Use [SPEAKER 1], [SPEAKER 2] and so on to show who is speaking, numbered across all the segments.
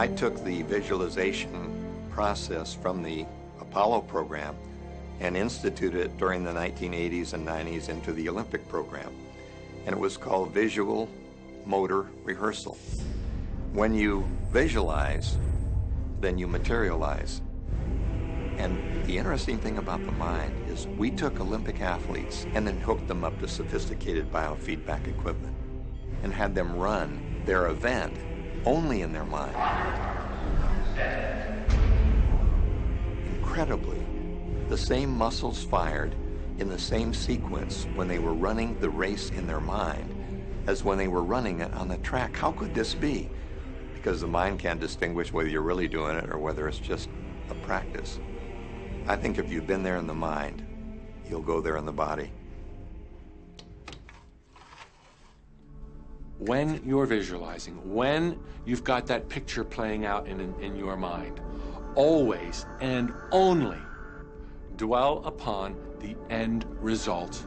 [SPEAKER 1] I took the visualization process from the Apollo program and instituted it during the 1980s and 90s into the Olympic program. And it was called visual motor rehearsal. When you visualize, then you materialize. And the interesting thing about the mind is we took Olympic athletes and then hooked them up to sophisticated biofeedback equipment and had them run their event only in their mind. Incredibly, the same muscles fired in the same sequence when they were running the race in their mind as when they were running it on the track. How could this be? Because the mind can't distinguish whether you're really doing it or whether it's just a practice. I think if you've been there in the mind, you'll go there in the body.
[SPEAKER 2] When you're visualizing, when you've got that picture playing out in your mind, always and only dwell upon the end result.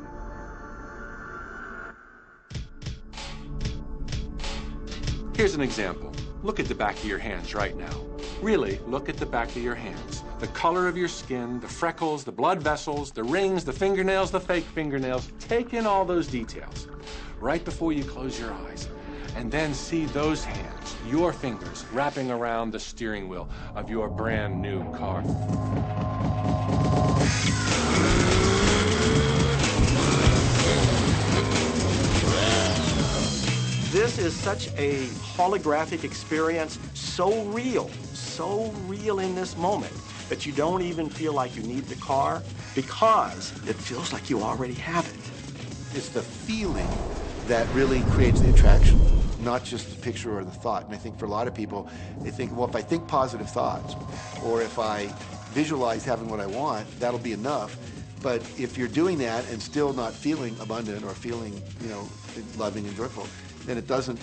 [SPEAKER 2] Here's an example. Look at the back of your hands right now. Really, look at the back of your hands. The color of your skin, the freckles, the blood vessels, the rings, the fingernails, the fake fingernails. Take in all those details right before you close your eyes. And then see those hands, your fingers, wrapping around the steering wheel of your brand new car.
[SPEAKER 3] This is such a holographic experience, so real in this moment, that you don't even feel like you need the car because it feels like you already have it.
[SPEAKER 4] It's the feeling that really creates the attraction, not just the picture or the thought. And I think for a lot of people, they think, well, if I think positive thoughts, or if I visualize having what I want, that'll be enough. But if you're doing that and still not feeling abundant or feeling, loving and joyful, then it doesn't,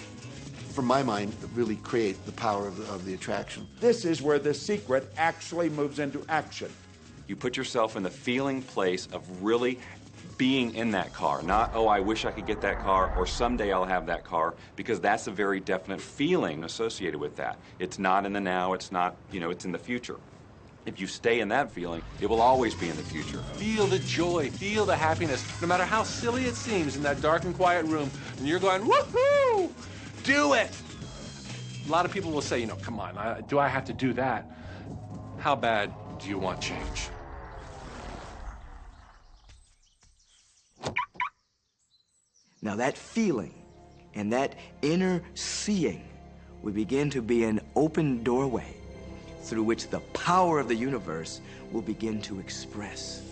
[SPEAKER 4] from my mind, really create the power of the attraction.
[SPEAKER 5] This is where the secret actually moves into action.
[SPEAKER 6] You put yourself in the feeling place of really being in that car, not, oh, I wish I could get that car, or someday I'll have that car, because that's a very definite feeling associated with that. It's not in the now, it's not, it's in the future. If you stay in that feeling, it will always be in the future.
[SPEAKER 2] Feel the joy, feel the happiness, no matter how silly it seems in that dark and quiet room, and you're going, woohoo! Do it! A lot of people will say, come on, do I have to do that? How bad do you want change?
[SPEAKER 7] Now that feeling and that inner seeing will begin to be an open doorway through which the power of the universe will begin to express.